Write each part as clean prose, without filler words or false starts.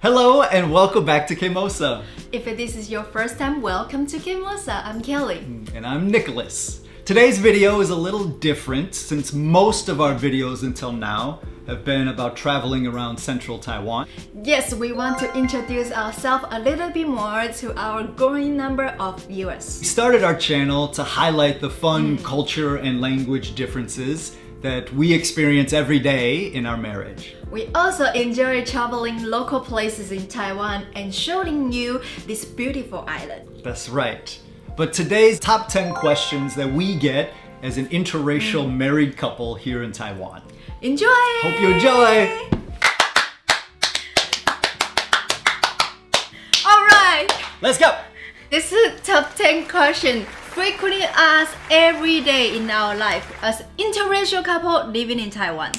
Hello and welcome back to K.Mosa. If this is your first time, welcome to K.Mosa. I'm Kelly. And I'm Nicholas. Today's video is a little different since most of our videos until now have been about traveling around central Taiwan. Yes, we want to introduce ourselves a little bit more to our growing number of viewers. We started our channel to highlight the fun culture and language differences that we experience every day in our marriage. We also enjoy traveling local places in Taiwan and showing you this beautiful island. That's right. But today's top 10 questions that we get as an interracial married couple here in Taiwan. Enjoy! Hope you enjoy! Alright! Let's go! This is top 10 question frequently asked every day in our life as interracial couple living in Taiwan.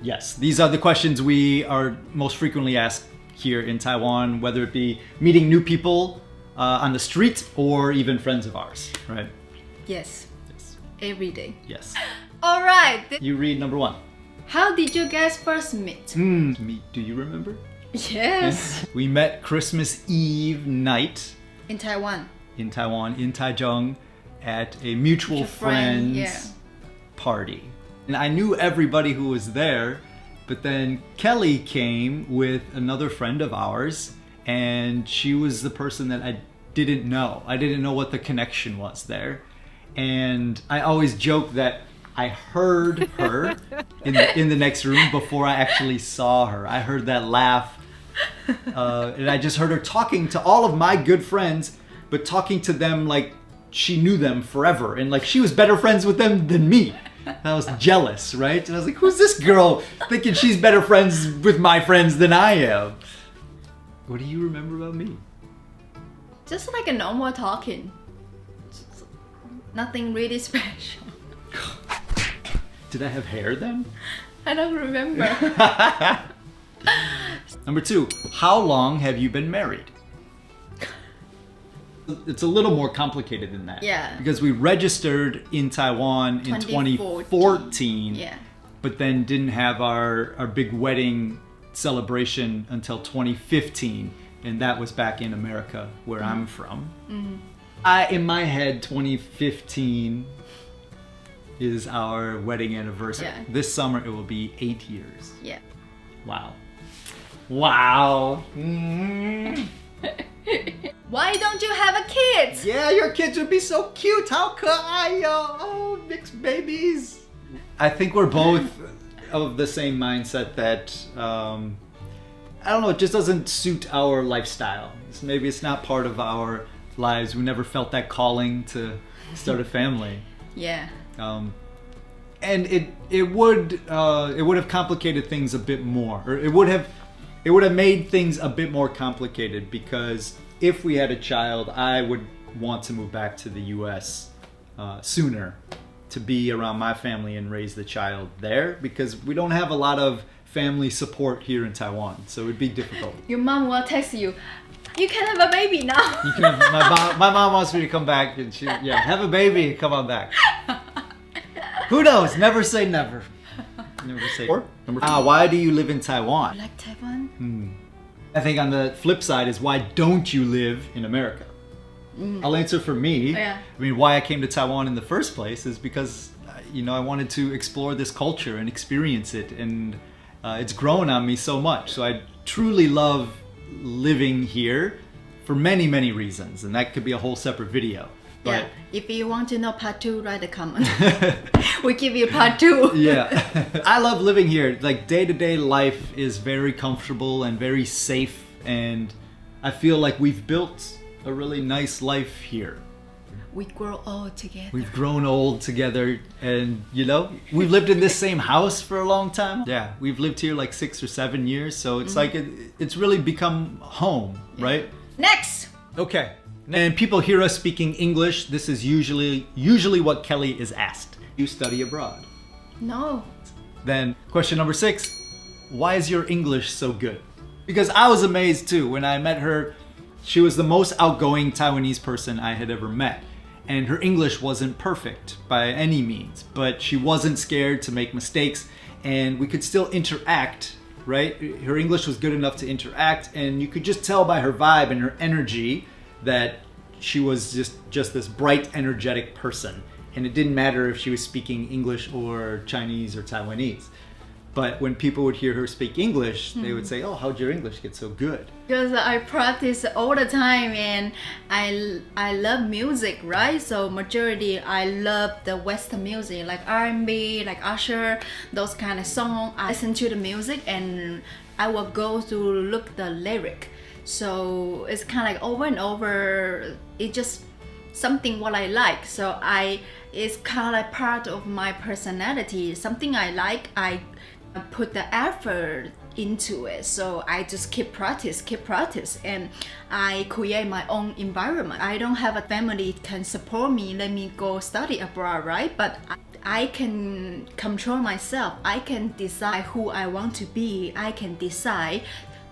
Yes, these are the questions we are most frequently asked here in Taiwan, whether it be meeting new people on the street or even friends of ours, right? Yes. Every day. Yes. Alright. You read number 1. How did you guys first meet? Do you remember? Yes. We met Christmas Eve night In Taiwan. in Taiwan, in Taichung, at a mutual friend's party. And I knew everybody who was there, but then Kelly came with another friend of ours, and she was the person that I didn't know. I didn't know what the connection was there. And I always joke that I heard her in the next room before I actually saw her. I heard that laugh, and I just heard her talking to all of my good friends, but talking to them like she knew them forever, and like she was better friends with them than me. And I was jealous, right? And I was like, who's this girl thinking she's better friends with my friends than I am? What do you remember about me? Just like a normal talking. Nothing really special. Did I have hair then? I don't remember. Number 2, how long have you been married? It's a little more complicated than that. Yeah. Because we registered in Taiwan in 2014. Yeah. But then didn't have our big wedding celebration until 2015. And that was back in America, where I'm from. In my head, 2015 is our wedding anniversary. Yeah. This summer it will be 8 years. Yeah. Wow. Wow. Why don't you have a kid? Yeah, your kids would be so cute. How kawaii. Oh, mixed babies. I think we're both of the same mindset that, I don't know, it just doesn't suit our lifestyle. Maybe it's not part of our lives. We never felt that calling to start a family. Yeah. And it would have complicated things a bit more, or it would have made things a bit more complicated, because if we had a child, I would want to move back to the US sooner to be around my family and raise the child there, because we don't have a lot of family support here in Taiwan, so it would be difficult. Your mom will text you, you can have a baby now. You can have, my mom wants me to come back, and have a baby, come on back. Who knows? Never say never. Never say. Number 4. Why do you live in Taiwan? You like Taiwan? I think on the flip side is, why don't you live in America? I'll answer for me. Yeah. I mean, why I came to Taiwan in the first place is because, I wanted to explore this culture and experience it, and it's grown on me so much. So I truly love living here for many, many reasons, and that could be a whole separate video. But, yeah. If you want to know part 2, write a comment. We give you part 2. Yeah. I love living here. Like, day-to-day life is very comfortable and very safe, and I feel like we've built a really nice life here. We grow old together. We've grown old together, and we've lived in this same house for a long time. Yeah, we've lived here like 6 or 7 years, so it's like it's really become home, right? Next! Okay. And people hear us speaking English. This is usually what Kelly is asked. You study abroad. No. Then question number 6, why is your English so good? Because I was amazed too. When I met her, she was the most outgoing Taiwanese person I had ever met. And her English wasn't perfect by any means, but she wasn't scared to make mistakes, and we could still interact right? Her English was good enough to interact, and you could just tell by her vibe and her energy that she was just this bright, energetic person. And it didn't matter if she was speaking English or Chinese or Taiwanese. But when people would hear her speak English, they would say, "Oh, how'd your English get so good?" Because I practice all the time, and I love music, right? So majority I love the Western music, like R&B, like Usher, those kind of songs. I listen to the music, and I will go to look the lyric. So it's kind of like over and over. It just something what I like. So it's kind of like part of my personality. Something I like, I put the effort into it. So I just keep practice, and I create my own environment. I don't have a family can support me, let me go study abroad, right? But I can control myself. I can decide who I want to be. I can decide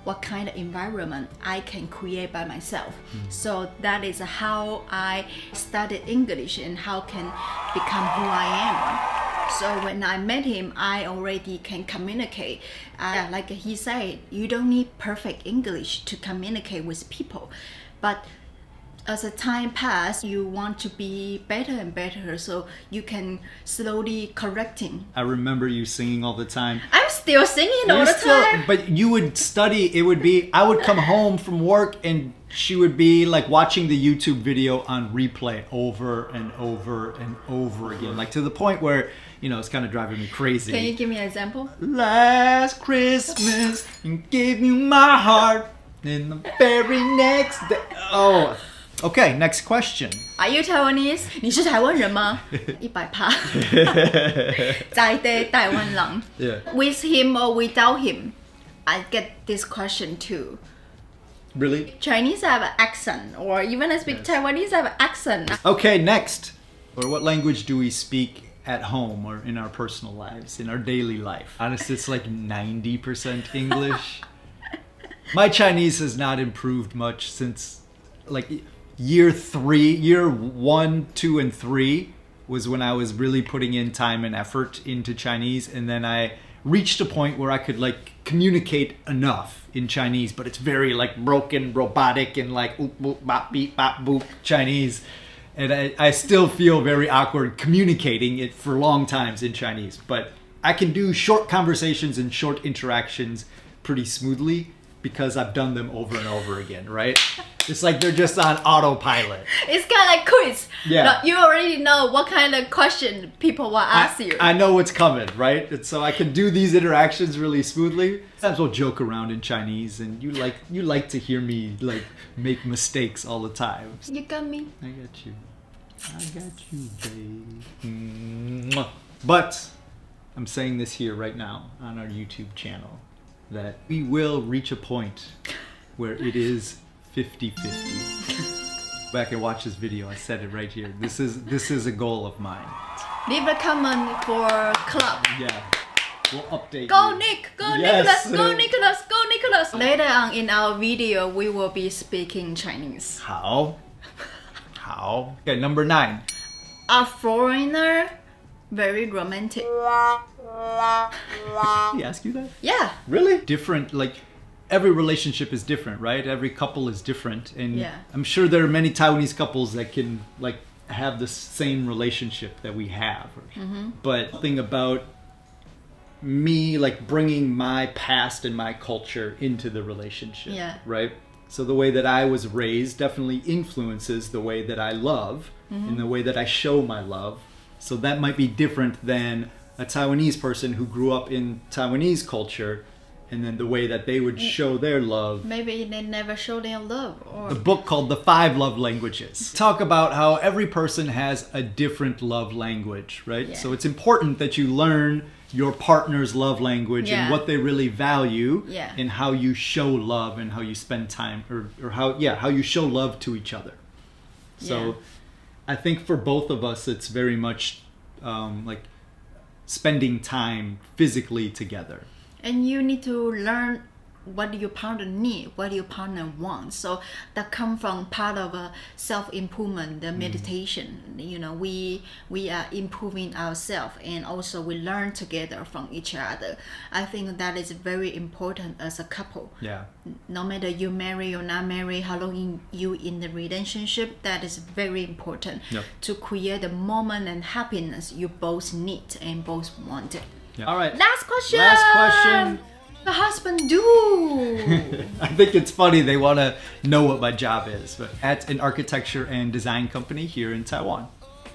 what kind of environment I can create by myself. So that is how I studied English and how can become who I am. So when I met him, I already can communicate. Like he said, you don't need perfect English to communicate with people. But as the time passes, you want to be better and better, so you can slowly correcting. I remember you singing all the time. I'm still singing all the time. But you would study, I would come home from work and she would be like watching the YouTube video on replay over and over and over again. Like to the point where, it's kind of driving me crazy. Can you give me an example? Last Christmas, you gave me my heart, and the very next day. Oh, okay, next question. Are you Taiwanese? 你是台湾人吗？100%在地台湾人。Yeah. With him or without him, I get this question too. Really? Chinese have an accent, or even I speak Taiwanese have an accent. Okay, next. Or what language do we speak at home or in our personal lives, in our daily life? Honestly, it's like 90% English. My Chinese has not improved much since like year 1, 2, and 3 was when I was really putting in time and effort into Chinese, and then I reached a point where I could like communicate enough in Chinese, but it's very like broken, robotic, and like oop, boop, bop, beep, bop, boop Chinese. And I still feel very awkward communicating it for long times in Chinese, but I can do short conversations and short interactions pretty smoothly because I've done them over and over again, right? It's like they're just on autopilot. It's kind of like quiz. Yeah. No, you already know what kind of question people will ask you. I know what's coming, right? And so I can do these interactions really smoothly. Sometimes we'll joke around in Chinese, and you like to hear me like make mistakes all the time. You got me. I got you, babe. Mwah. But I'm saying this here right now on our YouTube channel that we will reach a point where it is 50-50. Back and watch this video. I said it right here. This is a goal of mine. Leave a comment for club. Yeah. We'll update Go you. Nick! Go Yes. Nicholas! Go Nicholas! Go Nicholas! Later on in our video, we will be speaking Chinese. How? Okay, number 9. A foreigner, very romantic. Did he ask you that? Yeah. Really? Different, like every relationship is different, right? Every couple is different, and Yeah. I'm sure there are many Taiwanese couples that can like have the same relationship that we have. But something about me like bringing my past and my culture into the relationship, Yeah. right? So the way that I was raised definitely influences the way that I love and the way that I show my love. So that might be different than a Taiwanese person who grew up in Taiwanese culture, and then the way that they would show their love. Maybe they never show their love. Or The book called The 5 Love Languages. Talk about how every person has a different love language, right? Yeah. So it's important that you learn your partner's love language Yeah. and what they really value, Yeah. and how you show love and how you spend time, or how you show love to each other. So Yeah. I think for both of us, it's very much like spending time physically together. and you need to learn what do your partner need, what do your partner want. So that come from part of a self-improvement, the meditation. You know, we are improving ourselves, and also we learn together from each other. I think that is very important as a couple. Yeah. No matter you marry or not marry, how long you in the relationship, that is very important. Yep. To create the moment and happiness you both need and both want. Yeah. All right. Last question. Last question. The husband do. I think it's funny they want to know what my job is, but at an architecture and design company here in Taiwan.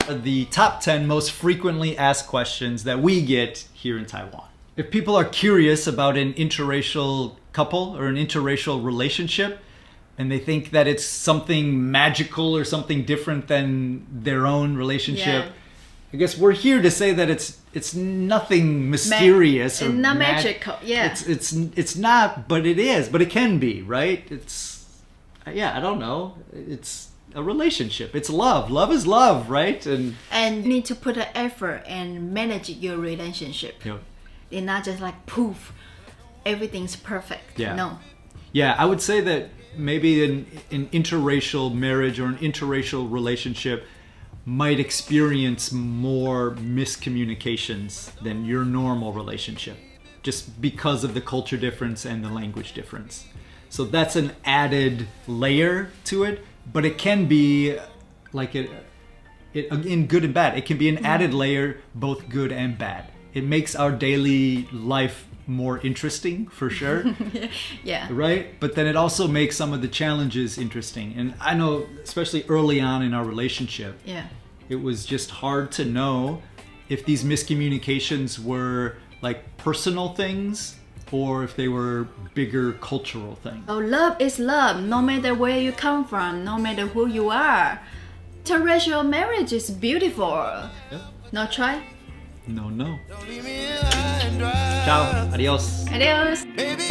The top 10 most frequently asked questions that we get here in Taiwan. If people are curious about an interracial couple or an interracial relationship, and they think that it's something magical or something different than their own relationship, Yeah. I guess we're here to say that it's nothing mysterious or not magical. Yeah. It's not, but it is, but it can be, right? It's I don't know. It's a relationship. It's love. Love is love, right? And you need to put an effort and manage your relationship. Yep. It's not just like poof, everything's perfect. Yeah. No. Yeah, I would say that maybe an interracial marriage or an interracial relationship might experience more miscommunications than your normal relationship, just because of the culture difference and the language difference. So that's an added layer to it, but it can be like it in good and bad. It can be an added layer, both good and bad. It makes our daily life more interesting, for sure. Yeah. Right? But then it also makes some of the challenges interesting. And I know, especially early on in our relationship, Yeah. it was just hard to know if these miscommunications were like personal things or if they were bigger cultural things. Oh, love is love, no matter where you come from, no matter who you are. Interracial marriage is beautiful. Yeah. No try? No. Ciao. Adios. Adios. Baby,